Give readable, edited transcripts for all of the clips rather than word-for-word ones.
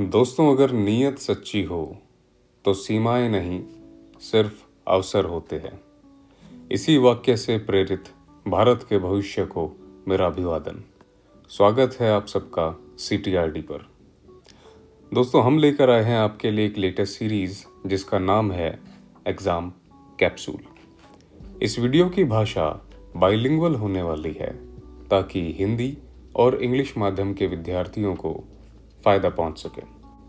दोस्तों, अगर नीयत सच्ची हो तो सीमाएं नहीं, सिर्फ अवसर होते हैं। इसी वाक्य से प्रेरित भारत के भविष्य को मेरा अभिवादन। स्वागत है आप सबका CTRD पर। दोस्तों, हम लेकर आए हैं आपके लिए एक लेटेस्ट सीरीज जिसका नाम है एग्जाम कैप्सूल। इस वीडियो की भाषा बाइलिंगुअल होने वाली है ताकि हिंदी और इंग्लिश माध्यम के विद्यार्थियों को फायदा पहुंच सके।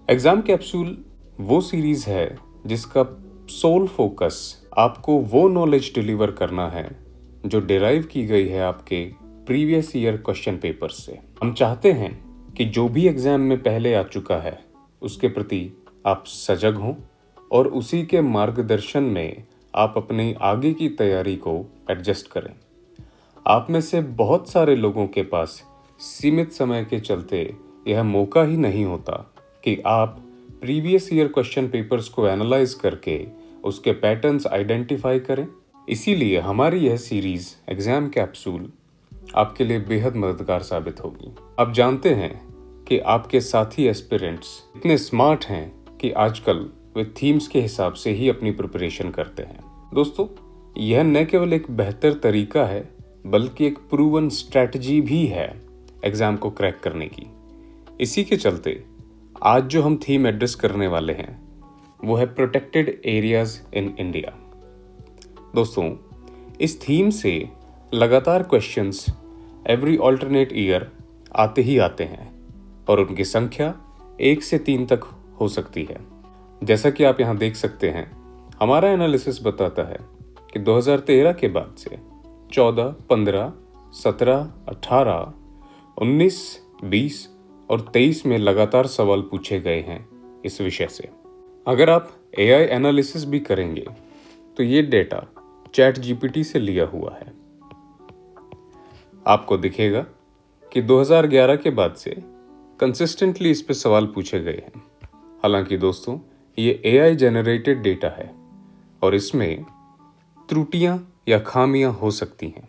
एग्जाम कैप्सूल वो सीरीज है जिसका सोल फोकस आपको वो नॉलेज डिलीवर करना है जो डिराइव की गई है आपके प्रीवियस ईयर क्वेश्चन पेपर से। हम चाहते हैं कि जो भी एग्जाम में पहले आ चुका है उसके प्रति आप सजग हों और उसी के मार्गदर्शन में आप अपनी आगे की तैयारी को एडजस्ट करें। आप में से बहुत सारे लोगों के पास सीमित समय के चलते यह मौका ही नहीं होता कि आप प्रीवियस ईयर क्वेश्चन पेपर्स को एनालाइज करके उसके पैटर्न्स आइडेंटिफाई करें। इसीलिए हमारी यह सीरीज एग्जाम कैप्सूल आपके लिए बेहद मददगार साबित होगी। आप जानते हैं कि आपके साथी एस्पिरेंट्स इतने स्मार्ट हैं कि आजकल वे थीम्स के हिसाब से ही अपनी प्रिपरेशन करते हैं। दोस्तों, यह न केवल एक बेहतर तरीका है बल्कि एक प्रूवन स्ट्रैटेजी भी है एग्जाम को क्रैक करने की। इसी के चलते आज जो हम थीम एड्रेस करने वाले हैं वो है प्रोटेक्टेड एरियाज इन इंडिया। दोस्तों, इस थीम से लगातार क्वेश्चंस एवरी ऑल्टरनेट ईयर आते ही आते हैं और उनकी संख्या 1 से 3 तक हो सकती है। जैसा कि आप यहाँ देख सकते हैं, हमारा एनालिसिस बताता है कि 2013 के बाद से 14, 15, 17, 18, 19, 20 और 23 में लगातार सवाल पूछे गए हैं इस विषय से। अगर आप AI एनालिसिस भी करेंगे तो ये डेटा ChatGPT से लिया हुआ है। आपको दिखेगा कि 2011 के बाद से कंसिस्टेंटली इस पे सवाल पूछे गए हैं। हालांकि दोस्तों, ये AI जनरेटेड डेटा है और इसमें त्रुटियां या खामियां हो सकती हैं।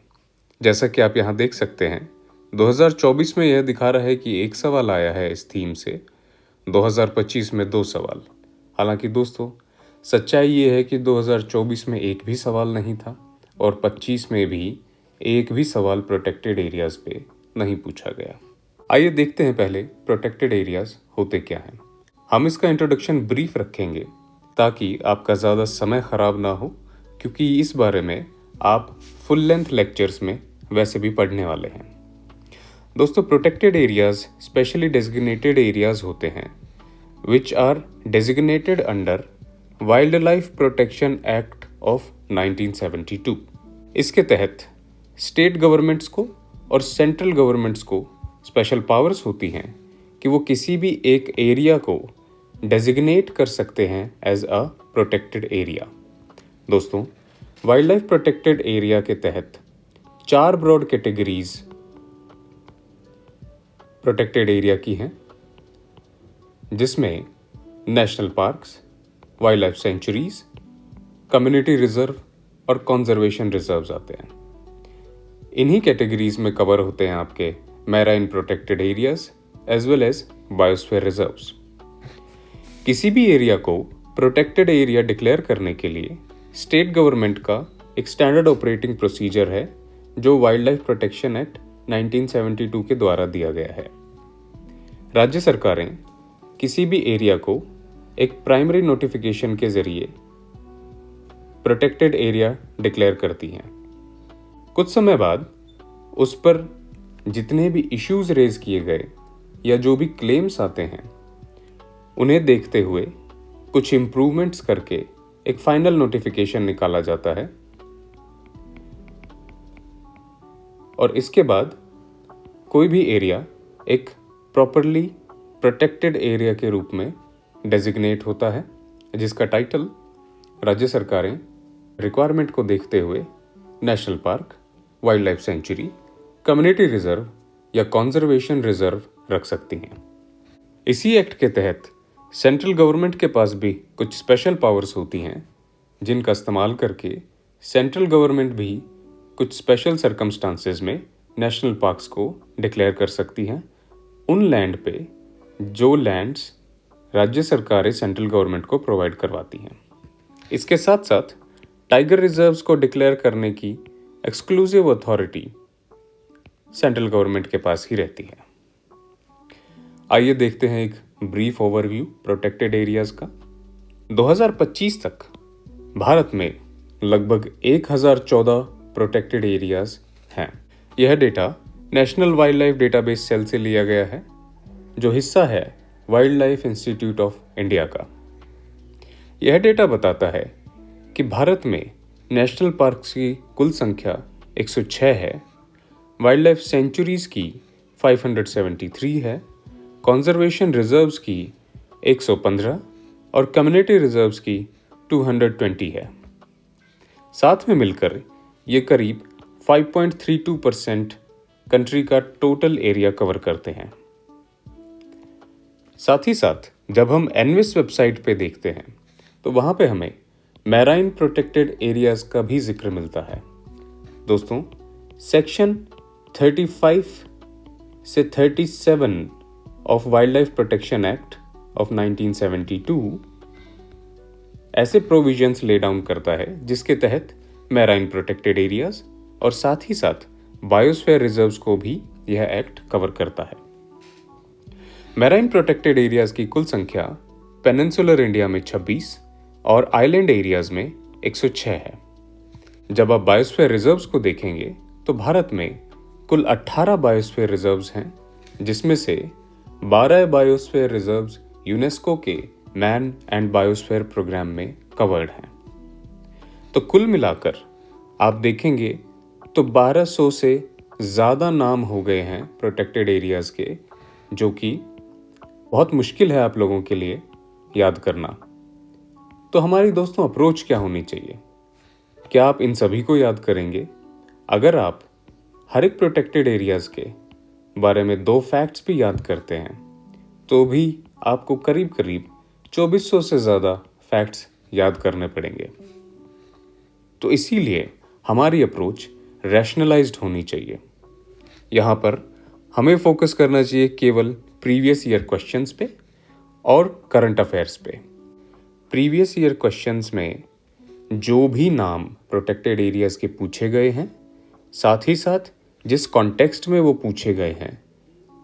जैसा कि आप यहाँ देख सकते हैं, 2024 में यह दिखा रहा है कि 1 सवाल आया है इस थीम से, 2025 में 2 सवाल। हालांकि दोस्तों, सच्चाई ये है कि 2024 में एक भी सवाल नहीं था और 25 में भी एक भी सवाल प्रोटेक्टेड एरियाज पे नहीं पूछा गया। आइए देखते हैं पहले प्रोटेक्टेड एरियाज होते क्या हैं। हम इसका इंट्रोडक्शन ब्रीफ रखेंगे ताकि आपका ज़्यादा समय खराब ना हो, क्योंकि इस बारे में आप फुल लेंथ लेक्चर्स में वैसे भी पढ़ने वाले हैं। दोस्तों, protected areas specially designated areas होते हैं which are designated under wildlife protection act of 1972। इसके तहत स्टेट गवर्नमेंट्स को और सेंट्रल गवर्नमेंट्स को स्पेशल पावर्स होती हैं कि वो किसी भी एक एरिया को डेजिग्नेट कर सकते हैं एज अ प्रोटेक्टेड एरिया। दोस्तों, वाइल्ड लाइफ प्रोटेक्टेड एरिया के तहत 4 ब्रॉड कैटेगरीज प्रोटेक्टेड एरिया की हैं, जिसमें national parks, wildlife sanctuaries, community reserve और कंजर्वेशन रिजर्व्स आते हैं। इन्हीं कैटेगरीज में कवर होते हैं आपके marine protected areas as well as biosphere reserves. किसी भी एरिया को प्रोटेक्टेड एरिया डिक्लेयर करने के लिए स्टेट गवर्नमेंट का एक स्टैंडर्ड ऑपरेटिंग प्रोसीजर है जो वाइल्ड लाइफ प्रोटेक्शन एक्ट 1972 के द्वारा दिया गया है। राज्य सरकारें किसी भी एरिया को एक प्राइमरी नोटिफिकेशन के जरिए प्रोटेक्टेड एरिया डिक्लेयर करती हैं। कुछ समय बाद उस पर जितने भी इश्यूज रेज किए गए या जो भी क्लेम्स आते हैं उन्हें देखते हुए कुछ इम्प्रूवमेंट्स करके एक फाइनल नोटिफिकेशन निकाला जाता है और इसके बाद कोई भी एरिया एक प्रॉपरली प्रोटेक्टेड एरिया के रूप में डेजिग्नेट होता है, जिसका टाइटल राज्य सरकारें रिक्वायरमेंट को देखते हुए national park, wild life sanctuary, community reserve या कंजर्वेशन रिजर्व रख सकती हैं। इसी एक्ट के तहत सेंट्रल गवर्नमेंट के पास भी कुछ स्पेशल पावर्स होती हैं जिनका इस्तेमाल करके सेंट्रल गवर्नमेंट भी कुछ स्पेशल सर्कमस्टांसेस में नेशनल पार्क्स को डिक्लेयर कर सकती हैं उन लैंड पे जो लैंड्स राज्य सरकारें सेंट्रल गवर्नमेंट को प्रोवाइड करवाती हैं। इसके साथ साथ टाइगर रिजर्व्स को डिक्लेयर करने की एक्सक्लूसिव अथॉरिटी सेंट्रल गवर्नमेंट के पास ही रहती है। आइए देखते हैं एक ब्रीफ ओवरव्यू प्रोटेक्टेड एरियाज का। 2025 तक भारत में लगभग 1014 प्रोटेक्टेड एरियाज हैं। यह data national wildlife database cell से लिया गया है, जो हिस्सा है wildlife institute of India का। यह डेटा बताता है कि भारत में नेशनल पार्क्स की कुल संख्या 106 है, वाइल्ड लाइफ सेंचुरीज की 573 है, कंजर्वेशन रिजर्व्स की 115 और कम्युनिटी रिजर्व्स की 220 है। साथ में मिलकर ये करीब 5.32% कंट्री का टोटल एरिया कवर करते हैं। साथ ही साथ जब हम एनविस वेबसाइट पे देखते हैं तो वहाँ पे हमें मैराइन प्रोटेक्टेड एरियाज का भी जिक्र मिलता है। दोस्तों, सेक्शन 35 से 37 of wild life protection act of 1972 ऐसे प्रोविजंस ले डाउन करता है जिसके तहत मैराइन प्रोटेक्टेड एरियाज और साथ ही साथ बायोस्फीयर रिजर्व्स को भी यह एक्ट कवर करता है। मैराइन प्रोटेक्टेड एरियाज की कुल संख्या पेनिनसुलर इंडिया में 26 और आइलैंड एरियाज में 106 है। जब आप बायोस्फीयर रिजर्व्स को देखेंगे तो भारत में कुल 18 बायोस्फीयर रिजर्व्स हैं, जिसमें से 12 बायोस्फीयर रिजर्व्स यूनेस्को के मैन एंड बायोस्फीयर प्रोग्राम में कवर्ड हैं। तो कुल मिलाकर आप देखेंगे तो 1200 से ज़्यादा नाम हो गए हैं प्रोटेक्टेड एरियाज के, जो कि बहुत मुश्किल है आप लोगों के लिए याद करना। तो हमारी दोस्तों अप्रोच क्या होनी चाहिए? क्या आप इन सभी को याद करेंगे? अगर आप हर एक प्रोटेक्टेड एरियाज के बारे में 2 फैक्ट्स भी याद करते हैं तो भी आपको करीब करीब 2400 से ज़्यादा फैक्ट्स याद करने पड़ेंगे। तो इसीलिए हमारी अप्रोच रैशनलाइज्ड होनी चाहिए। यहाँ पर हमें फोकस करना चाहिए केवल प्रीवियस ईयर क्वेश्चंस पे और करंट अफेयर्स पे। प्रीवियस ईयर क्वेश्चंस में जो भी नाम प्रोटेक्टेड एरियाज के पूछे गए हैं, साथ ही साथ जिस कॉन्टेक्स्ट में वो पूछे गए हैं,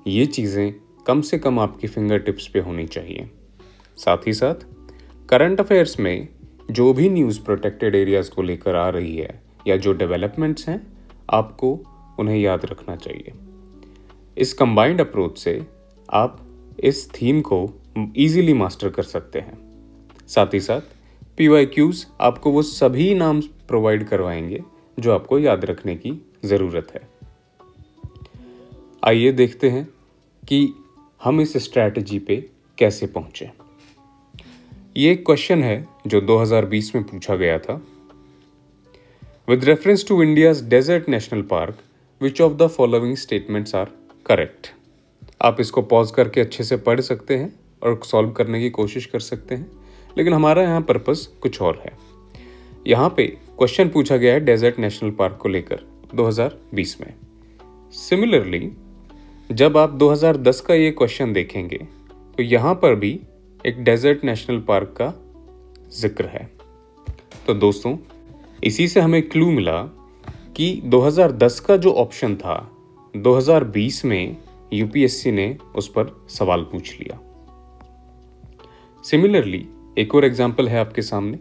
ये चीज़ें कम से कम आपकी फिंगर टिप्स पे होनी चाहिए। साथ ही साथ करंट अफेयर्स में जो भी न्यूज़ प्रोटेक्टेड एरियाज को लेकर आ रही है या जो डेवलपमेंट्स हैं, आपको उन्हें याद रखना चाहिए। इस कंबाइंड अप्रोच से आप इस थीम को ईजिली मास्टर कर सकते हैं। साथ ही साथ PYQs आपको वो सभी नाम प्रोवाइड करवाएंगे जो आपको याद रखने की ज़रूरत है। आइए देखते हैं कि हम इस स्ट्रैटेजी पे कैसे पहुंचे। ये एक क्वेश्चन है जो 2020 में पूछा गया था। With reference to India's desert national park, which of the following statements are correct? आप इसको पॉज करके अच्छे से पढ़ सकते हैं और सॉल्व करने की कोशिश कर सकते हैं, लेकिन हमारा यहाँ पर्पस कुछ और है। यहाँ पे क्वेश्चन पूछा गया है डेजर्ट नेशनल पार्क को लेकर 2020 में। सिमिलरली जब आप 2010 का ये क्वेश्चन देखेंगे तो यहाँ पर भी एक डेजर्ट नेशनल पार्क का जिक्र है। तो दोस्तों, इसी से हमें क्लू मिला कि 2010 का जो ऑप्शन था 2020 में UPSC ने उस पर सवाल पूछ लिया। सिमिलरली एक और एग्जाम्पल है आपके सामने।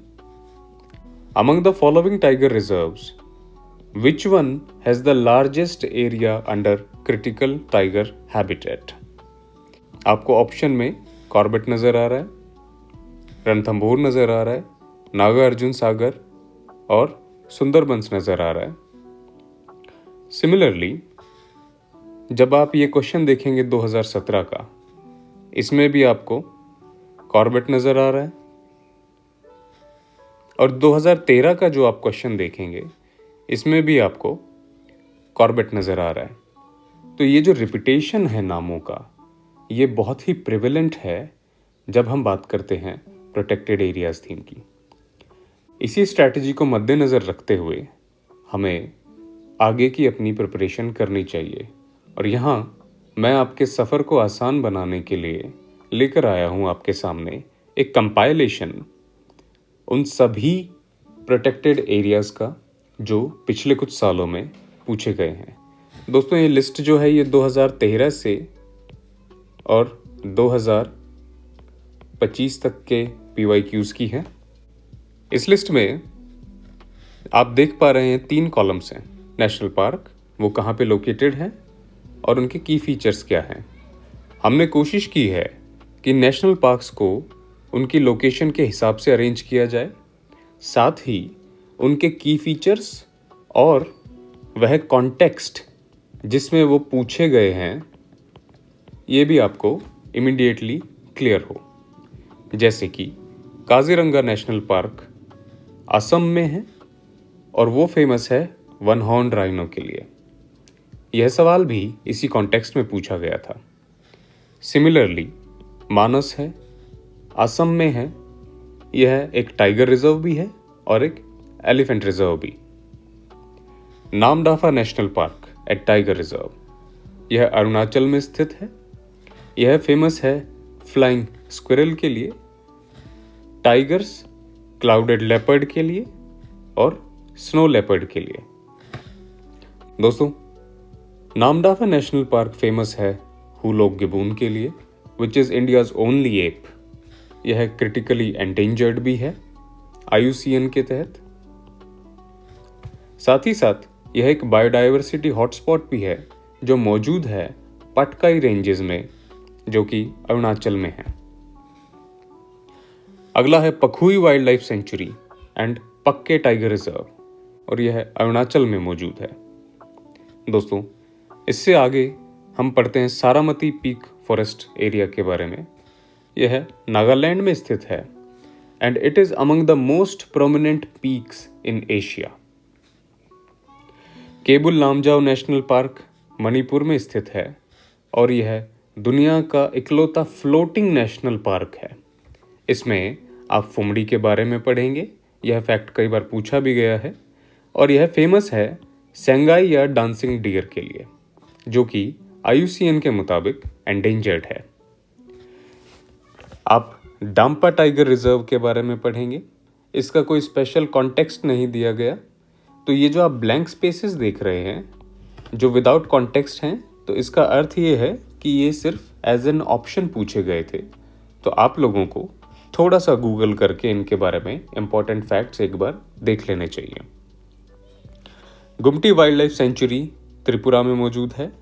Among the following tiger reserves, which one has the largest area under critical tiger habitat? आपको ऑप्शन में कॉर्बेट नजर आ रहा है, रणथंभौर नजर आ रहा है, नागार्जुन सागर और सुंदरबंस नजर आ रहा है। सिमिलरली जब आप ये क्वेश्चन देखेंगे 2017 का, इसमें भी आपको कॉर्बेट नजर आ रहा है, और 2013 का जो आप क्वेश्चन देखेंगे इसमें भी आपको कॉर्बेट नजर आ रहा है। तो ये जो रिपीटेशन है नामों का, ये बहुत ही प्रिवेलेंट है जब हम बात करते हैं प्रोटेक्टेड एरियाज थीम की। इसी स्ट्रैटेजी को मद्देनज़र रखते हुए हमें आगे की अपनी प्रिपरेशन करनी चाहिए। और यहाँ मैं आपके सफ़र को आसान बनाने के लिए लेकर आया हूँ आपके सामने एक कंपाइलेशन उन सभी प्रोटेक्टेड एरियाज़ का जो पिछले कुछ सालों में पूछे गए हैं। दोस्तों, ये लिस्ट जो है ये 2013 से और 2025 तक के PYQs की है। इस लिस्ट में आप देख पा रहे हैं 3 कॉलम्स हैं। नेशनल पार्क, वो कहाँ पे लोकेटेड है और उनके की फीचर्स क्या हैं। हमने कोशिश की है कि नेशनल पार्क्स को उनकी लोकेशन के हिसाब से अरेंज किया जाए, साथ ही उनके की फीचर्स और वह कॉन्टेक्स्ट जिसमें वो पूछे गए हैं ये भी आपको इमीडिएटली क्लियर हो। जैसे कि काजीरंगा नेशनल पार्क असम में है और वो फेमस है वन हॉर्न राइनो के लिए। यह सवाल भी इसी कॉन्टेक्स्ट में पूछा गया था। सिमिलरली मानस है, असम में है, यह एक टाइगर रिजर्व भी है और एक एलिफेंट रिजर्व भी। Namdapha national park at tiger reserve, यह अरुणाचल में स्थित है। यह फेमस है फ्लाइंग स्क्विरल के लिए, टाइगर्स, क्लाउडेड लेपर्ड के लिए और स्नो लेपर्ड के लिए। दोस्तों, नामदाफा नेशनल पार्क फेमस है हुलोक गिबून के लिए, which is India's only app. यह क्रिटिकली एंडेंजर्ड भी है IUCN के तहत। साथ ही साथ यह एक बायोडाइवर्सिटी हॉटस्पॉट भी है जो मौजूद है पटकाई रेंजेस में, जो कि अरुणाचल में है। अगला है Pakhui wild life sanctuary and पक्के टाइगर रिजर्व, और यह अरुणाचल में मौजूद है। दोस्तों, इससे आगे हम पढ़ते हैं सारामती पीक फॉरेस्ट एरिया के बारे में। यह नागालैंड में स्थित है and it is among the most prominent peaks in Asia. Keibul Lamjao national park Manipur में स्थित है और यह दुनिया का इकलौता फ्लोटिंग नेशनल पार्क है। इसमें आप फुमड़ी के बारे में पढ़ेंगे, यह फैक्ट कई बार पूछा भी गया है। और यह फेमस है सेंगाई या डांसिंग डियर के लिए, जो कि IUCN के मुताबिक एंडेंजर्ड है। आप डांपा टाइगर रिजर्व के बारे में पढ़ेंगे। इसका कोई स्पेशल कॉन्टेक्स्ट नहीं दिया गया, तो ये जो आप ब्लैंक स्पेसेस देख रहे हैं जो विदाउट कॉन्टेक्स्ट हैं, तो इसका अर्थ ये है कि ये सिर्फ एज एन ऑप्शन पूछे गए थे। तो आप लोगों को थोड़ा सा गूगल करके इनके बारे में इंपॉर्टेंट फैक्ट्स एक बार देख लेने चाहिए। गुमटी वाइल्ड लाइफ सेंचुरी त्रिपुरा में मौजूद है।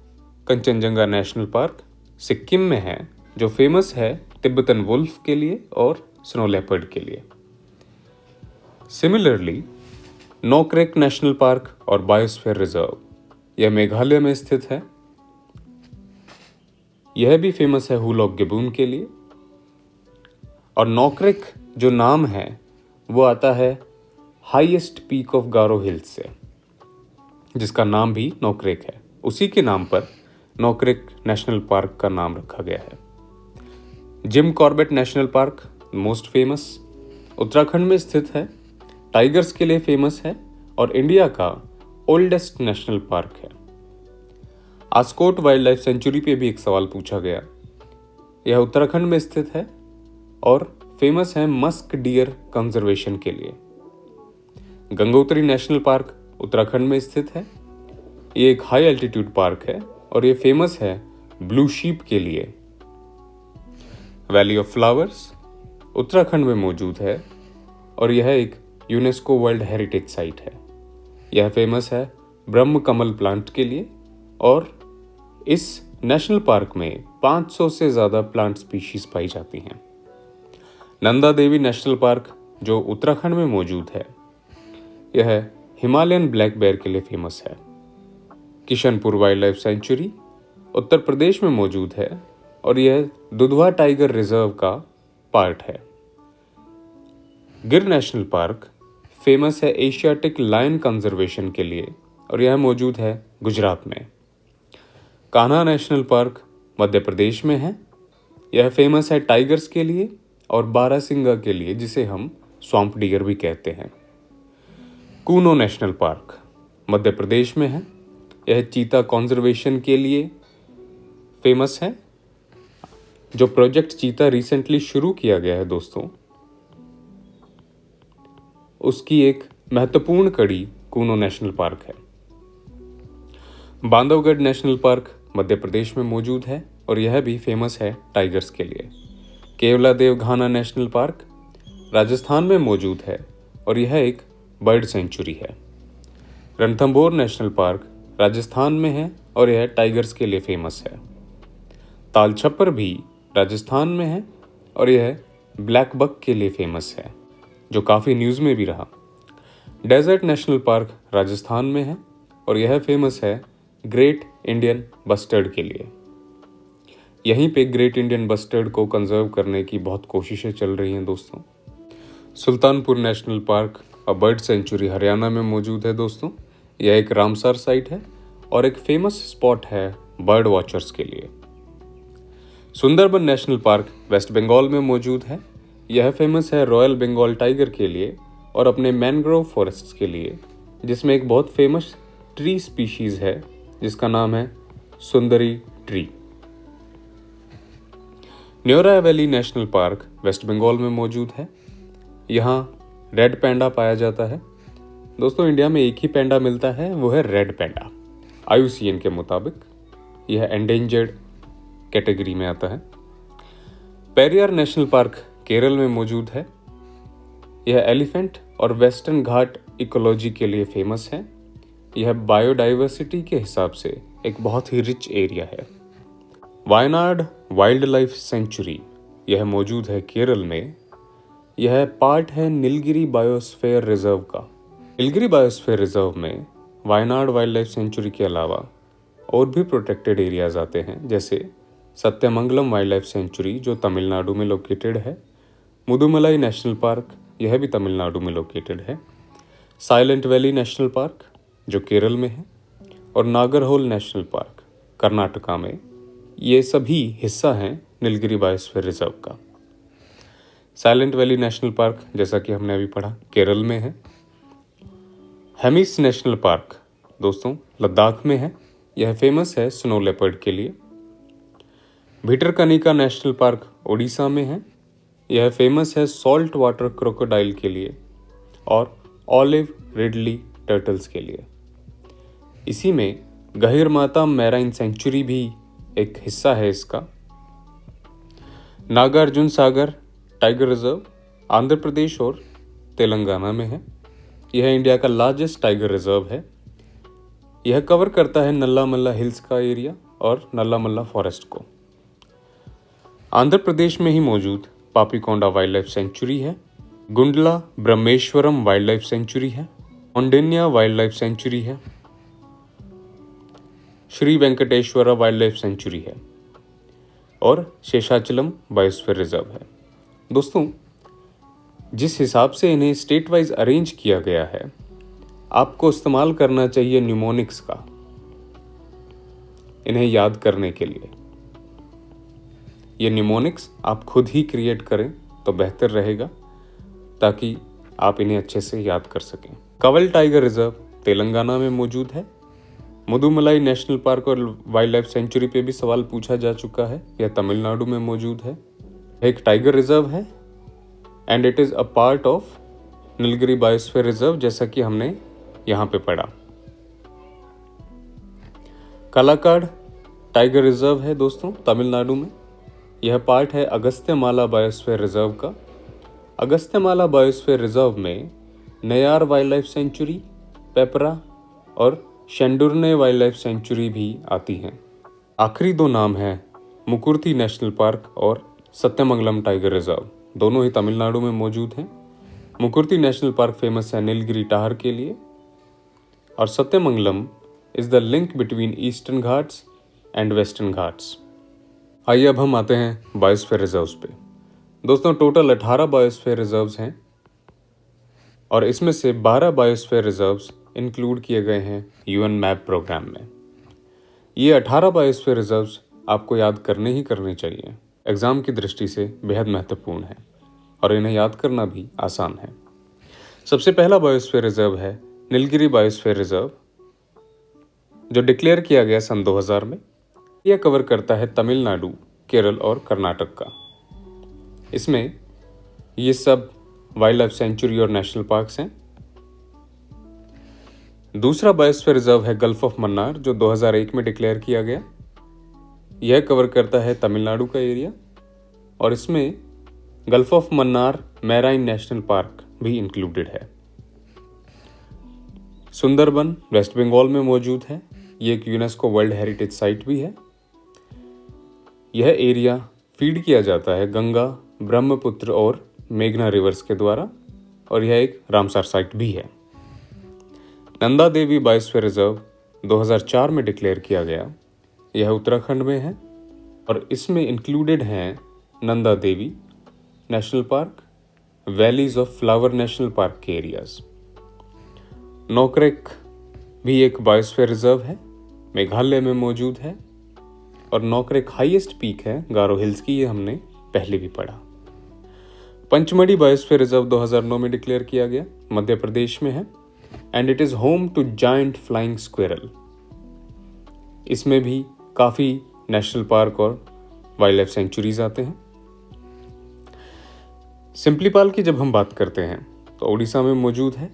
कंचनजंगा नेशनल पार्क सिक्किम में है, जो फेमस है तिब्बतन वुल्फ के लिए और स्नो लेपर्ड के लिए। सिमिलरली नोक्रेक नेशनल पार्क और बायोस्फीयर रिजर्व, यह मेघालय में स्थित है। यह भी फेमस है हुलोक गिबून के लिए। और नोक्रेक जो नाम है वो आता है highest peak of Garo hills से, जिसका नाम भी नोक्रेक है। उसी के नाम पर नोक्रेक नेशनल पार्क का नाम रखा गया है। Jim Corbett national park most famous, Uttarakhand में स्थित है, टाइगर्स के लिए फेमस है और इंडिया का ओल्डेस्ट नेशनल पार्क है। आस्कोट वाइल्ड लाइफ सेंचुरी पे भी एक सवाल पूछा गया। यह उत्तराखंड में स्थित है और फेमस है मस्क डियर कंजर्वेशन के लिए। गंगोत्री नेशनल पार्क उत्तराखंड में स्थित है। ये एक हाई एल्टीट्यूड पार्क है और ये फेमस है ब्लू शीप के लिए। वैली ऑफ फ्लावर्स उत्तराखंड में मौजूद है और यह एक यूनेस्को वर्ल्ड हेरिटेज साइट है। यह फेमस है ब्रह्म कमल प्लांट के लिए और इस नेशनल पार्क में 500 से ज़्यादा प्लांट स्पीशीज पाई जाती हैं। नंदा देवी नेशनल पार्क जो उत्तराखंड में मौजूद है, यह हिमालयन ब्लैक बेयर के लिए फेमस है। Kishanpur wild life sanctuary Uttar Pradesh में मौजूद है और यह दुधवा टाइगर रिजर्व का पार्ट है। गिर नेशनल पार्क फेमस है एशियाटिक लायन कंजर्वेशन के लिए और यह मौजूद है गुजरात में। कान्हा नेशनल पार्क मध्य प्रदेश में है। यह फेमस है टाइगर्स के लिए और बारासिंगा के लिए, जिसे हम स्वैम्प डियर भी कहते हैं। कूनो नेशनल पार्क मध्य प्रदेश में है। यह चीता कंजर्वेशन के लिए फेमस है। जो प्रोजेक्ट चीता रिसेंटली शुरू किया गया है दोस्तों, उसकी एक महत्वपूर्ण कड़ी कूनो नेशनल पार्क है। बांधवगढ़ नेशनल पार्क मध्य प्रदेश में मौजूद है और यह भी फेमस है टाइगर्स के लिए। केवलादेव घाना नेशनल पार्क राजस्थान में मौजूद है और यह एक बर्ड सेंचुरी है। रणथंभौर नेशनल पार्क राजस्थान में है और यह टाइगर्स के लिए फेमस है। तालछपर भी राजस्थान में है और यह ब्लैक बक के लिए फेमस है, जो काफ़ी न्यूज़ में भी रहा। डेजर्ट नेशनल पार्क राजस्थान में है और यह फेमस है ग्रेट इंडियन बस्टर्ड के लिए। यहीं पे ग्रेट इंडियन बस्टर्ड को कंजर्व करने की बहुत कोशिशें चल रही हैं दोस्तों। सुल्तानपुर नेशनल पार्क और बर्ड सेंचुरी हरियाणा में मौजूद है दोस्तों। यह एक रामसार साइट है और एक फेमस स्पॉट है बर्ड वॉचर्स के लिए। सुंदरबन नेशनल पार्क वेस्ट बंगाल में मौजूद है। यह फेमस है रॉयल बंगाल टाइगर के लिए और अपने मैनग्रोव फॉरेस्ट्स के लिए, जिसमें एक बहुत फेमस ट्री स्पीशीज है जिसका नाम है sundari tree. Neora valley national park West Bengal में मौजूद है। यहाँ रेड पैंडा पाया जाता है दोस्तों। इंडिया में एक ही पैंडा मिलता है, वो है रेड पैंडा। IUCN के मुताबिक यह एंडेंजर्ड कैटेगरी में आता है। पेरियार नेशनल पार्क केरल में मौजूद है। यह एलिफेंट और वेस्टर्न घाट इकोलॉजी के लिए फेमस है। यह बायोडाइवर्सिटी के हिसाब से एक बहुत ही रिच एरिया है। वायनाड वाइल्ड लाइफ सेंचुरी यह मौजूद है केरल में। यह पार्ट है नीलगिरी बायोस्फीयर रिजर्व का। नीलगिरी बायोस्फीयर रिजर्व में वायनाड वाइल्ड लाइफ सेंचुरी के अलावा और भी प्रोटेक्टेड एरियाज आते हैं, जैसे सत्यमंगलम वाइल्ड लाइफ सेंचुरी जो तमिलनाडु में लोकेटेड है। मुदुमलाई नेशनल पार्क यह भी तमिलनाडु में लोकेटेड है। साइलेंट वैली नेशनल पार्क जो केरल में है और नागरहोल नेशनल पार्क कर्नाटका में, ये सभी हिस्सा हैं नीलगिरी बायोस्फीयर रिजर्व का। साइलेंट वैली नेशनल पार्क जैसा कि हमने अभी पढ़ा केरल में है। हेमिस नेशनल पार्क दोस्तों लद्दाख में है। यह फेमस है स्नो लेपर्ड के लिए। भिटरकनिका नेशनल पार्क ओडिशा में है। यह फेमस है सॉल्ट वाटर क्रोकोडाइल के लिए और ऑलिव रिडली टर्टल्स के लिए। इसी में गहिरमाता मैराइन सेंचुरी भी एक हिस्सा है इसका। नागार्जुन सागर टाइगर रिजर्व आंध्र प्रदेश और तेलंगाना में है। यह इंडिया का लार्जेस्ट टाइगर रिजर्व है। यह कवर करता है नल्लामल्ला हिल्स का एरिया और नल्लामल्ला फॉरेस्ट को। आंध्र प्रदेश में ही मौजूद पापीकोंडा वाइल्ड लाइफ सेंचुरी है। Gundla Brahmeswaram wildlife sanctuary है। कौंडिन्या वाइल्ड लाइफ सेंचुरी है। Shri Venkateswara wildlife sanctuary है और शेषाचलम बायोस्फीयर रिजर्व है। दोस्तों, जिस हिसाब से इन्हें स्टेट वाइज अरेंज किया गया है, आपको इस्तेमाल करना चाहिए न्यूमोनिक्स का इन्हें याद करने के लिए। ये न्यूमोनिक्स आप खुद ही क्रिएट करें तो बेहतर रहेगा, ताकि आप इन्हें अच्छे से याद कर सकें। कवल टाइगर रिजर्व तेलंगाना में मौजूद है। मुदुमलाई नेशनल पार्क और वाइल्ड लाइफ सेंचुरी पे भी सवाल पूछा जा चुका है। यह तमिलनाडु में मौजूद है। एक टाइगर रिजर्व है and it is a part of Nilgiri biosphere reserve, जैसा कि हमने यहाँ पे पढ़ा। कलाकाड टाइगर रिजर्व है दोस्तों तमिलनाडु में। यह पार्ट है अगस्त्यमाला बायोस्फीयर रिजर्व का। अगस्त्यमाला बायोस्फीयर रिजर्व में नयार वाइल्ड लाइफ सेंचुरी, पेपरा और शेंडुरने वाइल्ड लाइफ सेंचुरी भी आती हैं। आखिरी दो नाम हैं मुकुर्ती नेशनल पार्क और सत्यमंगलम टाइगर रिजर्व। दोनों ही तमिलनाडु में मौजूद हैं। मुकुर्ती नेशनल पार्क फेमस है नीलगिरी टाहर के लिए और Sathyamangalam is the link between eastern Ghats and western Ghats. आइए अब हम आते हैं बायोस्फीयर रिजर्व्स पे। दोस्तों, टोटल 18 बायोस्फीयर रिजर्व्स हैं और इसमें से 12 बायोस्फीयर रिजर्व्स इंक्लूड किए गए हैं UN मैप प्रोग्राम में। ये 18 बायोस्फीयर रिजर्व्स आपको याद करने ही करने चाहिए। एग्जाम की दृष्टि से बेहद महत्वपूर्ण है और इन्हें याद करना भी आसान है। सबसे पहला बायोस्फीयर रिजर्व है नीलगिरी बायोस्फीयर रिजर्व, जो डिक्लेयर किया गया सन 2000 में। यह कवर करता है तमिलनाडु, केरल और कर्नाटक का। इसमें ये सब वाइल्ड लाइफ सेंचुरी और नेशनल पार्क्स हैं। दूसरा बायोस्फीयर रिजर्व है गल्फ ऑफ मन्नार, जो 2001 में डिक्लेयर किया गया। यह कवर करता है तमिलनाडु का एरिया और इसमें gulf of Mannar marine national park भी इंक्लूडेड है। सुंदरबन वेस्ट बंगाल में मौजूद है। ये एक यूनेस्को वर्ल्ड हेरिटेज साइट भी है। यह एरिया फीड किया जाता है गंगा, ब्रह्मपुत्र और मेघना रिवर्स के द्वारा और यह एक रामसार साइट भी है। नंदा देवी बायोस्फीयर रिजर्व 2004 में डिक्लेयर किया गया। यह उत्तराखंड में है और इसमें इंक्लूडेड हैं Nanda Devi national park, valleys of flower national park के एरियाज। नोकरेक भी एक बायोस्फीयर रिजर्व है, मेघालय में मौजूद है और नोकरेक हाईएस्ट पीक है गारो हिल्स की, ये हमने पहले भी पढ़ा। पंचमढ़ी बायोस्फीयर रिजर्व 2009 में डिक्लेयर किया गया, मध्य प्रदेश में है and it is home to giant flying squirrel. इसमें भी काफी नेशनल पार्क और वाइल्ड लाइफ सेंचुरीज आते हैं। सिंपलीपाल की जब हम बात करते हैं तो ओडिशा में मौजूद है।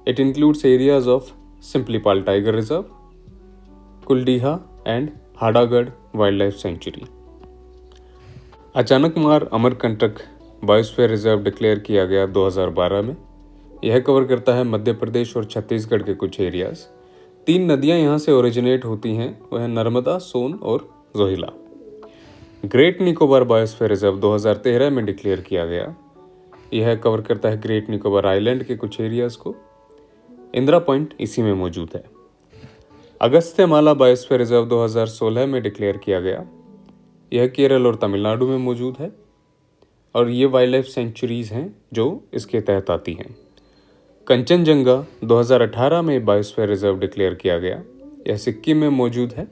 It includes areas of Simlipal tiger reserve, Kuldiha and Hadagarh wildlife sanctuary. Achanakmar Amarkantak biosphere reserve declared किया गया 2012 में। यह कवर करता है मध्य प्रदेश और छत्तीसगढ़ के कुछ एरियाज। 3 नदियां यहाँ से ओरिजिनेट होती हैं, वह है नर्मदा, सोन और Johilla. Great Nicobar biosphere reserve 2013 में डिक्लेयर किया गया। यह कवर करता है ग्रेट निकोबार आइलैंड के कुछ एरियाज को। इंदिरा पॉइंट इसी में मौजूद है। अगस्त्यमाला बायोस्फीयर रिजर्व 2016 में डिक्लेयर किया गया। यह केरल और तमिलनाडु में मौजूद है और ये वाइल्ड लाइफ सेंचुरीज हैं जो इसके तहत आती हैं। कंचनजंगा 2018 में बायोस्फीयर रिजर्व डिक्लेयर किया गया। यह सिक्किम में मौजूद है।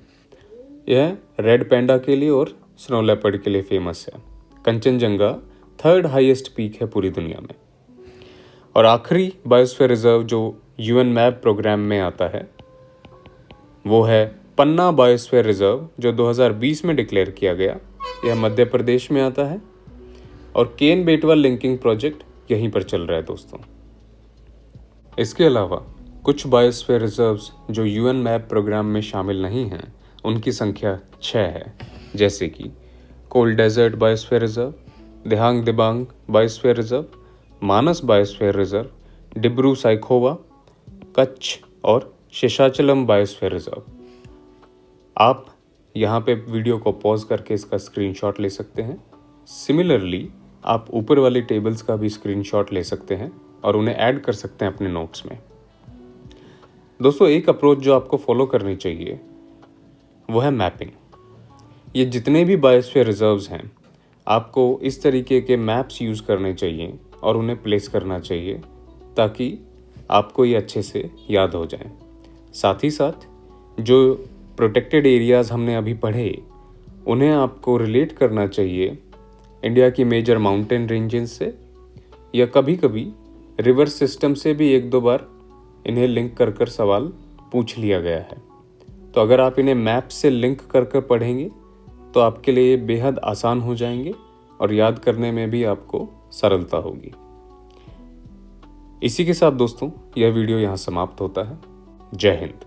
यह रेड पैंडा के लिए और स्नो लेपर्ड के लिए फेमस है। कंचनजंगा 3rd हाईएस्ट पीक है पूरी दुनिया में। और आखिरी बायोस्फीयर रिजर्व जो UN मैप प्रोग्राम में आता है वो है पन्ना बायोस्फीयर रिजर्व, जो 2020 में डिक्लेयर किया गया। यह मध्य प्रदेश में आता है और केन बेटवा लिंकिंग प्रोजेक्ट यहीं पर चल रहा है दोस्तों। इसके अलावा कुछ बायोस्फीयर रिजर्व्स जो UN मैप प्रोग्राम में शामिल नहीं हैं, उनकी संख्या 6 है, जैसे कि कोल्ड डेजर्ट बायोस्फीयर रिजर्व, दिहांग दिबांग बायोस्फीयर रिजर्व, मानस बायोस्फीयर रिजर्व, डिब्रू साइखोवा, कच्छ और शेषाचलम बायोस्फीयर रिजर्व। आप यहाँ पे वीडियो को पॉज करके इसका स्क्रीनशॉट ले सकते हैं। सिमिलरली आप ऊपर वाली टेबल्स का भी स्क्रीनशॉट ले सकते हैं और उन्हें ऐड कर सकते हैं अपने नोट्स में। दोस्तों, एक अप्रोच जो आपको फॉलो करनी चाहिए वो है मैपिंग। ये जितने भी बायोस्फीयर रिजर्व्स हैं, आपको इस तरीके के मैप्स यूज़ करने चाहिए और उन्हें प्लेस करना चाहिए ताकि आपको ये अच्छे से याद हो जाए। साथ ही साथ जो प्रोटेक्टेड एरियाज़ हमने अभी पढ़े, उन्हें आपको रिलेट करना चाहिए इंडिया की मेजर माउंटेन रेंजेस से, या कभी कभी रिवर सिस्टम से भी 1-2 बार इन्हें लिंक कर कर सवाल पूछ लिया गया है। तो अगर आप इन्हें मैप से लिंक कर कर पढ़ेंगे तो आपके लिए बेहद आसान हो जाएंगे और याद करने में भी आपको सरलता होगी। इसी के साथ दोस्तों, यह वीडियो यहाँ समाप्त होता है। जय हिंद।